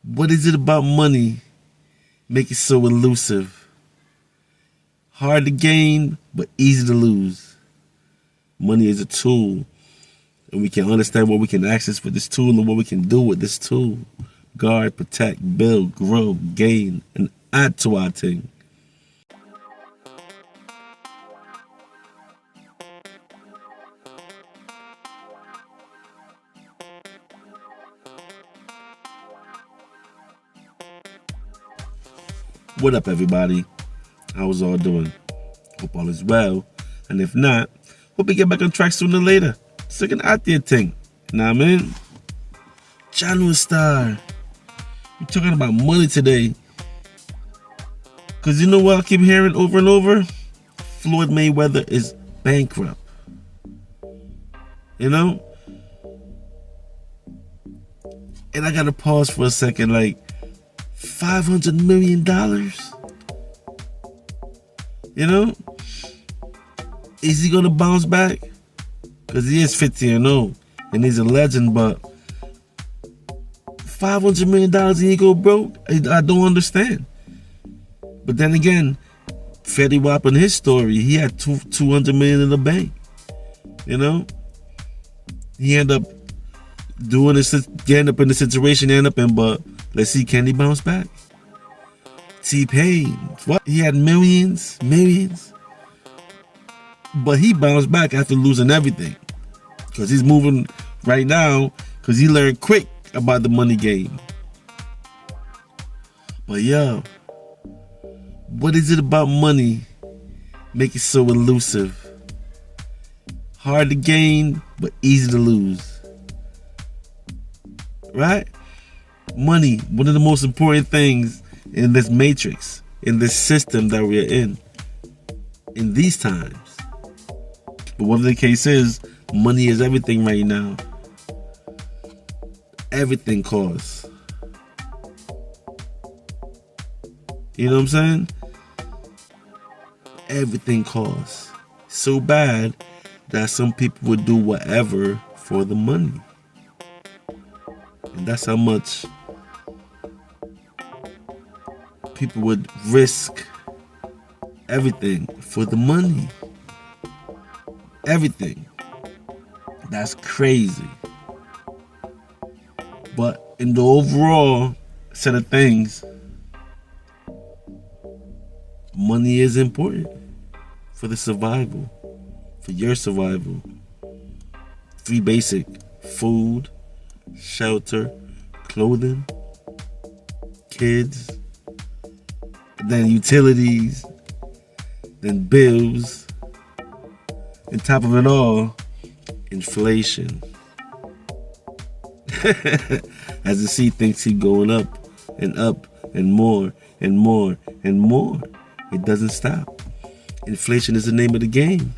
What is it about money make it so elusive? Hard to gain, but easy to lose. Money is a tool, and we can understand what we can access with this tool and what we can do with this tool. Guard, protect, build, grow, gain, and add to our thing. What up, everybody? How's all doing? Hope all is well. And if not, hope we get back on track sooner or later. Second out there thing. Nah, man. Channel Star. We're talking about money today. Because you know what I keep hearing over and over? Floyd Mayweather is bankrupt. You know? And I gotta pause for a second, like, $500 million? You know? Is he gonna bounce back? Because he is 50-0 and he's a legend, but $500 million he go broke? I don't understand. But then again, Fetty Wap in his story, he had $200 million in the bank. You know? He ended up doing this, getting up in the situation he ended up in, but let's see, can he bounce back? T-Pain, what? He had millions. But he bounced back after losing everything. Because he's moving right now, because he learned quick about the money game. But yo, what is it about money make it so elusive? Hard to gain, but easy to lose. Right? Money, one of the most important things in this matrix, in this system that we're in these times. But whatever the case is, money is everything right now. Everything costs. You know what I'm saying? Everything costs. So bad that some people would do whatever for the money. And that's how much people would risk everything for the money. Everything. That's crazy. But in the overall set of things, money is important for the survival, for your survival. 3 basic: food, shelter, clothing, kids, then utilities, then bills, and top of it all, inflation. As the sea thinks keep going up and more and more and more. It doesn't stop. Inflation is the name of the game.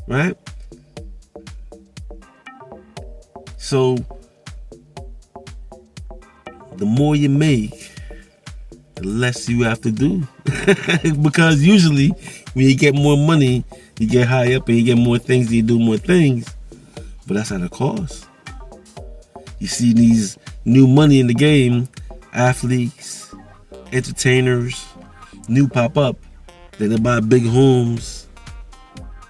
Right? So, the more you make, the less you have to do. Because usually, when you get more money, you get high up and you get more things, you do more things. But that's at a cost. You see these new money in the game, athletes, entertainers, new pop up. Then they buy big homes,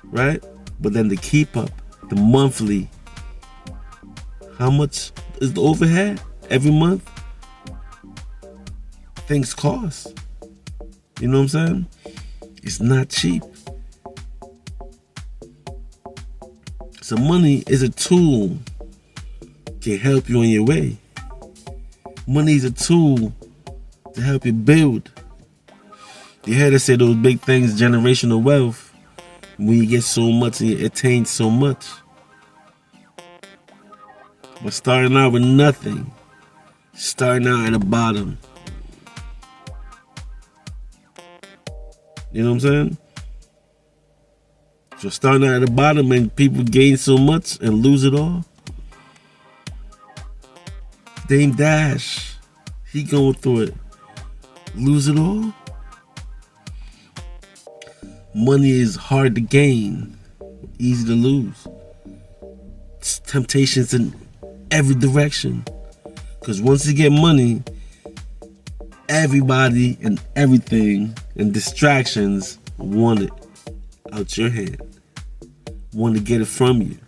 right? But then to keep up, the monthly, how much is the overhead every month? Things cost. You know what I'm saying? It's not cheap. So money is a tool, can help you on your way. Money is a tool to help you build. You heard us say those big things, generational wealth. When you get so much and you attain so much. But starting out with nothing, starting out at the bottom. You know what I'm saying? So starting out at the bottom and people gain so much and lose it all. Dame Dash, he going through it. Lose it all. Money is hard to gain, easy to lose. It's temptations in every direction. Because once you get money, everybody and everything and distractions want it out your hand. Want to get it from you.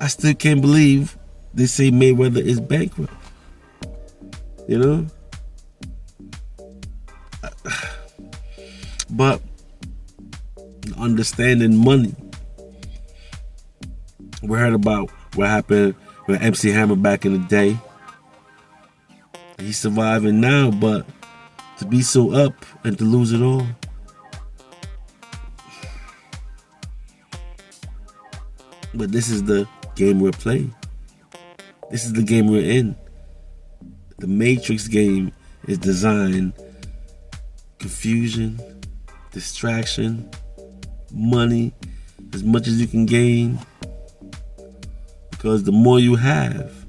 I still can't believe they say Mayweather is bankrupt. You know? But understanding money. We heard about what happened with MC Hammer back in the day. He's surviving now, but to be so up and to lose it all. But this is the game we're playing. This is the game we're in. The Matrix game is designed confusion, distraction, money, as much as you can gain. Because the more you have,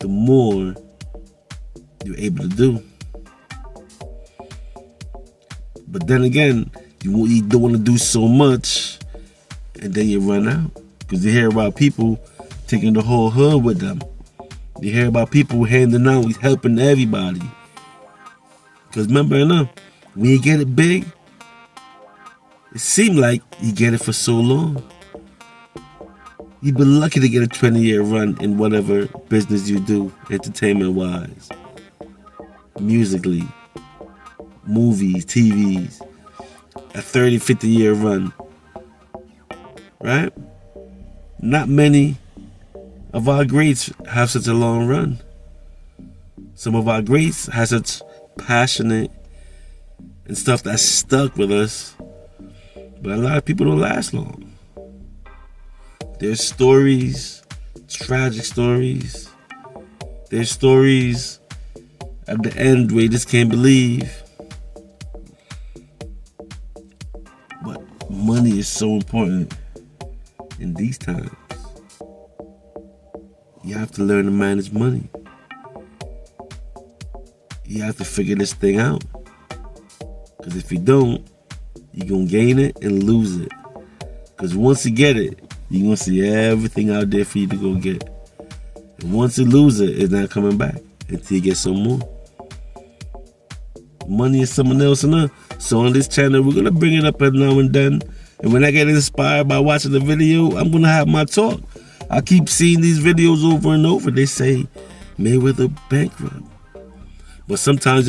the more you're able to do. But then again, you don't want to do so much, and then you run out. Because you hear about people taking the whole hood with them. You hear about people handing out, helping everybody. Because remember enough, when you get it big, it seemed like you get it for so long. You've been lucky to get a 20-year run in whatever business you do, entertainment-wise, musically, movies, TVs, a 30, 50-year run, right? Not many of our greats have such a long run. Some of our greats have such passionate and stuff that's stuck with us, but a lot of people don't last long. There's stories, tragic stories. There's stories at the end where you just can't believe. But money is so important in these times. You have to learn to manage money. You have to figure this thing out. Because if you don't, you're going to gain it and lose it. Because once you get it, you're going to see everything out there for you to go get. And once you lose it, it's not coming back until you get some more. Money is something else enough. So on this channel, we're going to bring it up every now and then. And when I get inspired by watching the video, I'm going to have my talk. I keep seeing these videos over and over. They say, Mayweather bankrupt. But sometimes,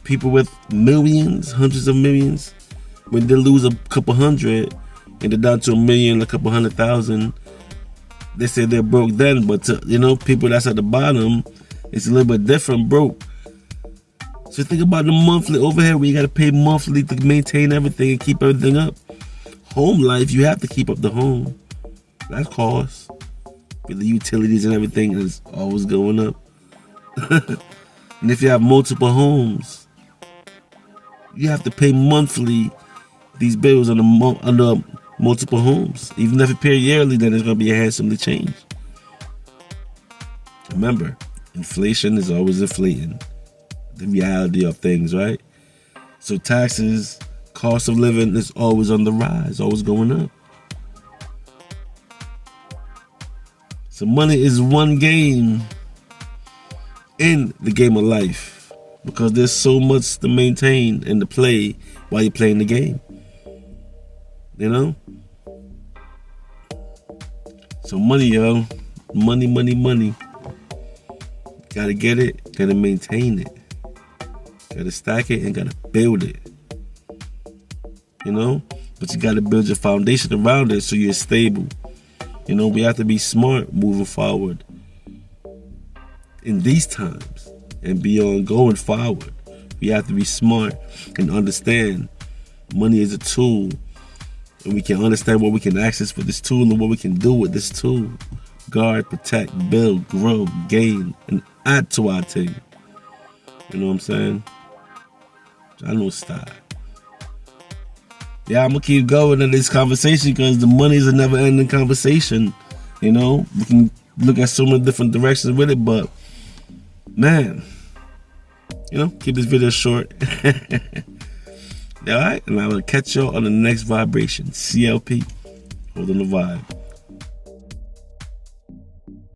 people with millions, hundreds of millions, when they lose a couple hundred, and they're down to $1 million, a couple 100,000. They say they're broke then, but to, people that's at the bottom, it's a little bit different broke. So think about the monthly overhead where you got to pay monthly to maintain everything and keep everything up. Home life, you have to keep up the home. That costs. With the utilities and everything is always going up. And if you have multiple homes, you have to pay monthly these bills on the multiple homes. Even if you pay yearly, then it's going to be a handsomely change. Remember, inflation is always inflating. The reality of things, right? So taxes, cost of living is always on the rise, always going up. So money is one game in the game of life because there's so much to maintain and to play while you're playing the game. So money, yo. Money. Gotta get it, gotta maintain it. Gotta stack it and gotta build it. But you gotta build your foundation around it so you're stable. We have to be smart moving forward in these times and beyond going forward. We have to be smart and understand money is a tool, and we can understand what we can access with this tool and what we can do with this tool. Guard, protect, build, grow, gain, and add to our team. You know what I'm saying? I know style. Yeah, I'm going to keep going in this conversation because the money is a never-ending conversation. We can look at so many different directions with it, but, man, keep this video short. All right? And I will catch y'all on the next vibration. CLP. Holding the vibe.